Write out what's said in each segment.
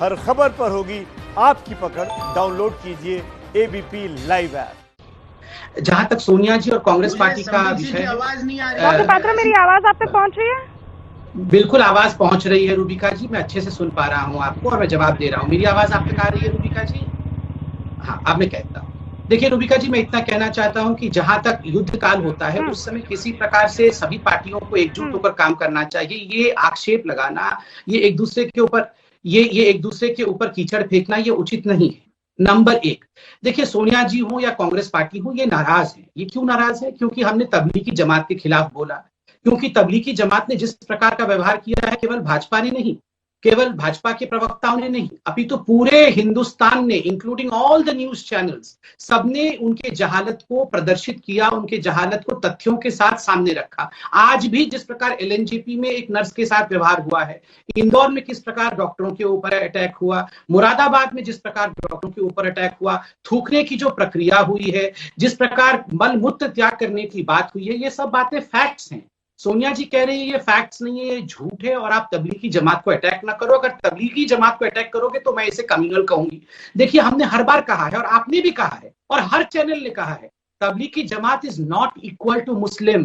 हर खबर पर होगी आपकी पकड़। डाउनलोड कीजिए एबीपी लाइव ऐप। जहां तक सोनिया जी और कांग्रेस पार्टी का विषय है, आवाज नहीं आ रही। डॉक्टर पात्रा, मेरी आवाज आप तक पहुंच रही है? बिल्कुल आवाज पहुंच रही है रूबिका जी, मैं अच्छे से सुन पा रहा हूं आपको और मैं जवाब दे रहा हूं। मेरी आवाज आप तक आ रही है रूबिका जी? हाँ, अब मैं कहता हूँ। देखिए रूबिका जी, मैं इतना कहना चाहता हूं कि जहां तक युद्ध काल होता है उस समय किसी प्रकार से सभी पार्टियों को एकजुट होकर काम करना चाहिए। ये आक्षेप लगाना, ये एक दूसरे के ऊपर ये एक दूसरे के ऊपर कीचड़ फेंकना, ये उचित नहीं है। नंबर एक, देखिए सोनिया जी हो या कांग्रेस पार्टी हो, ये नाराज है। ये क्यों नाराज है? क्योंकि हमने तबलीगी जमात के खिलाफ बोला, क्योंकि तबलीगी जमात ने जिस प्रकार का व्यवहार किया है, केवल भाजपा ने नहीं, केवल भाजपा के प्रवक्ताओं ने नहीं, अपितु पूरे हिंदुस्तान ने, including all the news channels, सबने उनके जहालत को प्रदर्शित किया, उनके जहालत को तथ्यों के साथ सामने रखा। आज भी जिस प्रकार एलएनजेपी में एक नर्स के साथ व्यवहार हुआ है, इंदौर में किस प्रकार डॉक्टरों के ऊपर अटैक हुआ, मुरादाबाद में जिस प्रकार डॉक्टरों के ऊपर अटैक हुआ, थूकने की जो प्रक्रिया हुई है, जिस प्रकार मल मूत्र त्याग करने की बात हुई है, ये सब बातें फैक्ट्स हैं। सोनिया जी कह रही है ये फैक्ट्स नहीं है, ये झूठ है और आप तबलीगी जमात को अटैक ना करो। अगर तबलीगी जमात को अटैक करोगे तो मैं इसे कम्युनल कहूंगी। देखिए, हमने हर बार कहा है और आपने भी कहा है और हर चैनल ने कहा है, Tablighi Jamaat is not equal to मुस्लिम।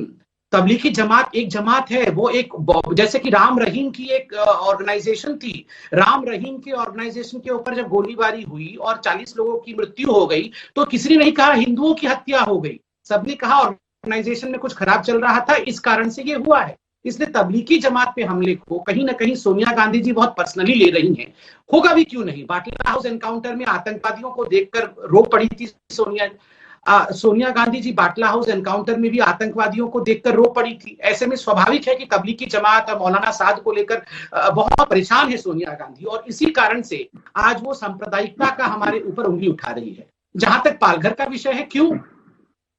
तबलीगी जमात एक जमात है, वो एक, जैसे कि राम रहीम की एक ऑर्गेनाइजेशन थी। राम रहीम के ऑर्गेनाइजेशन के ऊपर जब गोलीबारी हुई और 40 लोगों की मृत्यु हो गई तो किसी ने नहीं कहा हिंदुओं की हत्या हो गई, सबने कहा ऑर्गेनाइजेशन में कुछ खराब चल रहा था, इस कारण से ये हुआ है। इसलिए तबलीगी जमात पे हमले को कहीं ना कहीं सोनिया गांधी जी बहुत पर्सनली ले रही हैं। होगा भी क्यों नहीं, बाटला हाउस एनकाउंटर में आतंकवादियों को देखकर रो पड़ी थी सोनिया गांधी जी। बाटला हाउस एनकाउंटर में भी आतंकवादियों को देखकर रो पड़ी थी। ऐसे में स्वाभाविक है कि तबलीगी जमात और मौलाना साद को लेकर बहुत परेशान है सोनिया गांधी, और इसी कारण से आज वो सांप्रदायिकता का हमारे ऊपर उंगली उठा रही है। जहां तक पालघर का विषय है, क्यों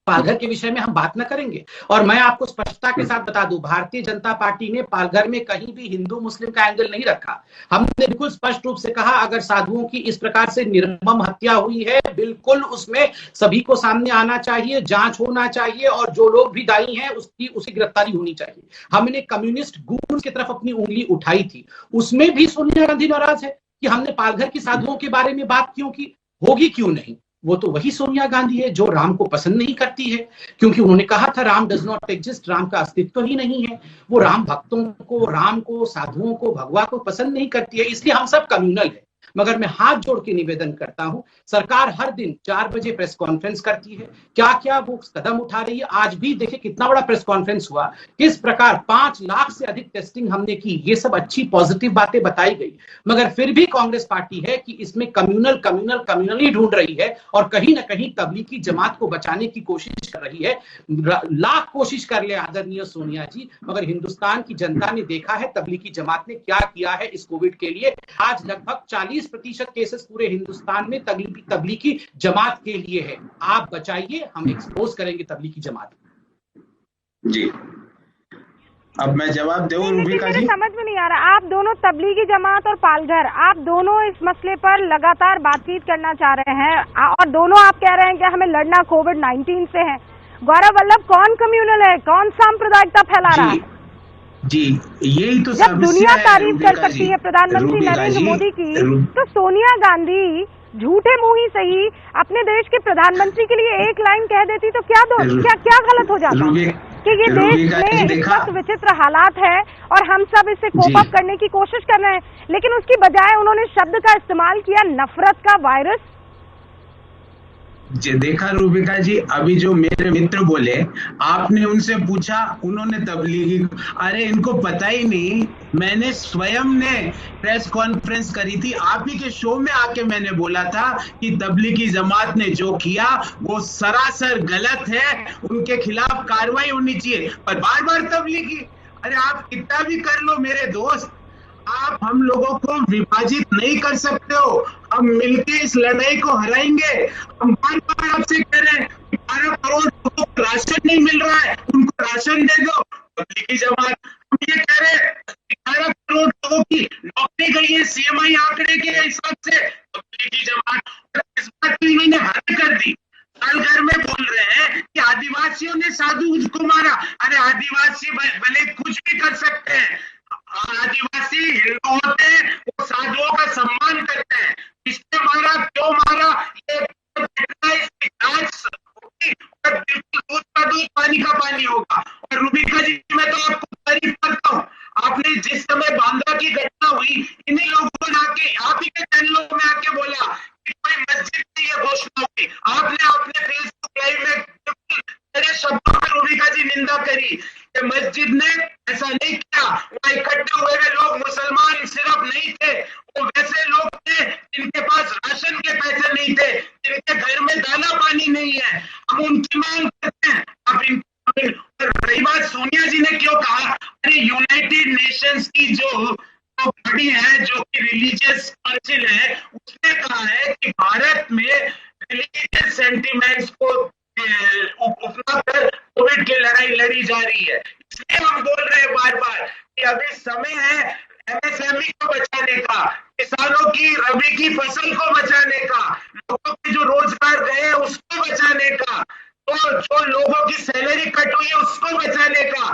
पालघर के विषय में हम बात न करेंगे? और मैं आपको स्पष्टता के साथ बता दूं, भारतीय जनता पार्टी ने पालघर में कहीं भी हिंदू मुस्लिम का एंगल नहीं रखा। हमने बिल्कुल स्पष्ट रूप से कहा, अगर साधुओं की इस प्रकार से निर्मम हत्या हुई है, बिल्कुल उसमें सभी को सामने आना चाहिए, जांच होना चाहिए और जो लोग भी दायी हैं उसकी गिरफ्तारी होनी चाहिए। हमने कम्युनिस्ट गुट की तरफ अपनी उंगली उठाई थी, उसमें भी सोनिया गांधी नाराज है कि हमने पालघर की साधुओं के बारे में बात क्यों की। होगी क्यों नहीं, वो तो वही सोनिया गांधी है जो राम को पसंद नहीं करती है, क्योंकि उन्होंने कहा था Ram does not exist, Ram का अस्तित्व ही नहीं है। वो राम भक्तों को, राम को, साधुओं को, भगवा को पसंद नहीं करती है, इसलिए हम सब कम्युनल है। मगर मैं हाथ जोड़ के निवेदन करता हूं, सरकार हर दिन 4 बजे प्रेस कॉन्फ्रेंस करती है, क्या क्या वो कदम उठा रही है। आज भी देखिए कितना बड़ा प्रेस कॉन्फ्रेंस हुआ, किस प्रकार 5 लाख से अधिक टेस्टिंग हमने की, ये सब अच्छी पॉजिटिव बातें बताई गई। मगर फिर भी कांग्रेस पार्टी है कि इसमें कम्युनल ही ढूंढ रही है और कहीं ना कहीं तबलीगी जमात को बचाने की कोशिश कर रही है। लाख कोशिश कर ले आदरणीय सोनिया जी, मगर हिंदुस्तान की जनता ने देखा है तबलीगी जमात ने क्या किया है इस कोविड के लिए। आज लगभग 40% केसेस पूरे हिंदुस्तान में तबलीगी जमात के लिए है। आप बचाइए, हम एक्सपोज करेंगे तबलीगी जमात जी। अब मैं जवाब दूं रूबिका जी? समझ में नहीं आ रहा, आप दोनों तबलीगी जमात और पालघर, आप दोनों इस मसले पर लगातार बातचीत करना चाह रहे हैं और दोनों आप कह रहे हैं कि हमें लड़ना कोविड-19 से है। गौरव वल्लभ, कौन कम्युनल है, कौन सांप्रदायिकता फैला रहा है? जी, यही तो जब दुनिया तारीफ कर सकती है प्रधानमंत्री नरेंद्र मोदी की, तो सोनिया गांधी झूठे मुंह ही सही अपने देश के प्रधानमंत्री के लिए एक लाइन कह देती तो क्या गलत हो जाता कि ये देश में इस वक्त विचित्र हालात है और हम सब इससे कोप अप करने की कोशिश कर रहे हैं, लेकिन उसकी बजाय उन्होंने शब्द का इस्तेमाल किया नफरत का वायरस। देखा रूबिका जी, अभी जो मेरे मित्र बोले, आपने उनसे पूछा, उन्होंने तबलीगी, अरे इनको पता ही नहीं। मैंने स्वयं ने प्रेस कॉन्फ्रेंस करी थी, आप ही के शो में आके मैंने बोला था कि तबलीगी जमात ने जो किया वो सरासर गलत है, उनके खिलाफ कार्रवाई होनी चाहिए। पर बार बार तबलीगी, अरे आप कितना भी कर लो मेरे दोस्त, आप हम लोगों को विभाजित नहीं कर सकते हो। हम मिलकर इस लड़ाई को हराएंगे। हम बार बार आपसे कह रहे हैं 12 करोड़ लोगों को राशन नहीं मिल रहा है, उनको राशन दे दो। तबलीगी जमात, हम ये कह रहे हैं 11 करोड़ लोगों की नौकरी गई है सीएमआई आंकड़े के हिसाब से। तबलीगी जमात इस बात की इन्होंने हद कर दी। पालघर में बोल रहे हैं कि आदिवासियों ने साधु को मारा। अरे आदिवासी भले कुछ भी कर सकते हैं, आदिवासी हिंदू होते हैं, वो साधुओं का सम्मान करते हैं। किसने मारा, क्यों मारा, ये इसकी जांच होगी और बिल्कुल दूध का दूध पानी का पानी होगा। और रूबिका जी, मैं तो आपको तारीफ करता हूँ, आपने जिस समय बांद्रा की घटना हुई, इन्हीं लोगों ने आके, आप ही के चैनलों में आके बोला कि कोई मस्जिद में ये घोषणा हुई। आपने अपने फेसबुक लाइव में बिल्कुल कड़े शब्दों में रूबिका जी निंदा करी कि मस्जिद ने ऐसा नहीं किया, वहां इकट्ठे हुए लोग मुसलमान सिर्फ नहीं थे, वो वैसे लोग थे जिनके पास राशन के पैसे नहीं थे, जिनके घर में दाना पानी नहीं है। हम उनकी मांग करते हैं। अब रही बात सोनिया जी ने क्यों कहा, अरे यूनाइटेड नेशंस की जो बॉडी है, जो कि रिलीजियस काउंसिल है, उसने कहा है कि भारत में रिलीजियस सेंटिमेंट्स को अपना कर कोविड की लड़ाई लड़ी जा रही है। इसलिए हम बोल रहे हैं बार बार कि अभी समय है एमएसएमई को बचाने का, किसानों की रबी की फसल को बचाने का, लोगों के जो रोजगार गए उसको बचाने का, तो जो लोगों की सैलरी कट हुई है उसको बचाने का।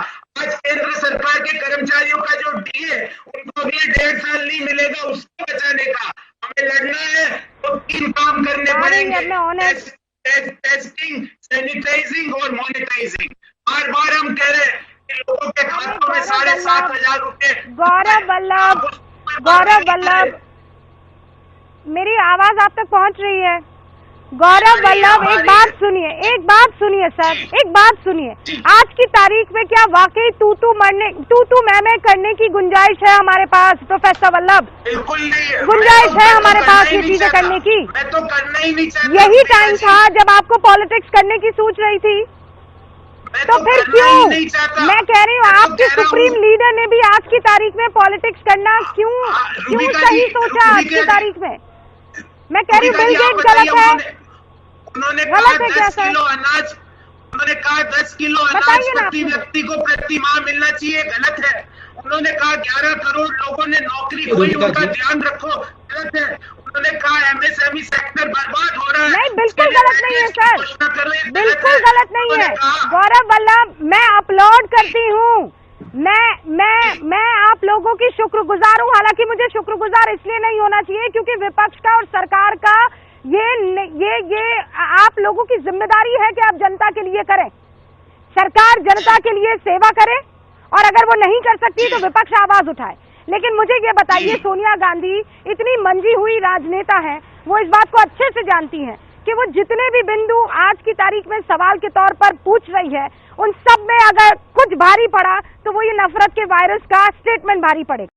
आज केंद्र सरकार के कर्मचारियों का जो डीए उनको अगले 1.5 साल नहीं मिलेगा, उसको बचाने का हमें लड़ना है। तो 3 काम करने पड़ेंगे, टेस्टिंग, सैनिटाइजिंग और मॉनिटाइजिंग। बार बार हम कह रहे हैं कि लोगों के खातों में 7,500 रुपए। गौरव वल्लभ, मेरी आवाज आप तक पहुंच रही है? गौरव वल्लभ, एक बात सुनिए सर, एक बात सुनिए। आज की तारीख में क्या वाकई तू मैं करने की गुंजाइश है हमारे पास? प्रोफेसर वल्लभ, बिल्कुल नहीं गुंजाइश है हमारे पास ये चीजें करने की? मैं तो करना ही नहीं चाहता। यही टाइम था जब आपको पॉलिटिक्स करने की सोच रही थी, तो फिर क्यों? मैं कह रही हूँ आपके सुप्रीम लीडर ने भी आज की तारीख में पॉलिटिक्स करना क्यों सही सोचा आज की तारीख में? मैं कह रही हूँ बिल गेट्स गलत है, उन्होंने कहा 10 किलो अनाज, उन्होंने कहा 10 किलो अनाज प्रति व्यक्ति को प्रति माह मिलना चाहिए, गलत है। उन्होंने कहा 11 करोड़ लोगों ने नौकरी खोई, उनका ध्यान रखो, गलत है। उन्होंने कहा एमएसएमई सेक्टर बर्बाद हो रहा है, नहीं, बिल्कुल गलत नहीं है सर, बिल्कुल गलत नहीं है। गौरव वल्लभ, मैं अपलोड करती हूँ, मैं आप लोगों की शुक्रगुजार हूँ। हालांकि मुझे शुक्रगुजार इसलिए नहीं होना चाहिए क्योंकि विपक्ष का और सरकार का ये आप लोगों की जिम्मेदारी है कि आप जनता के लिए करें, सरकार जनता के लिए सेवा करे, और अगर वो नहीं कर सकती तो विपक्ष आवाज उठाए। लेकिन मुझे ये बताइए, सोनिया गांधी इतनी मंजी हुई राजनेता है, वो इस बात को अच्छे से जानती हैं कि वो जितने भी बिंदु आज की तारीख में सवाल के तौर पर पूछ रही है, उन सब में अगर कुछ भारी पड़ा तो वो ये नफरत के वायरस का स्टेटमेंट भारी पड़ेगा।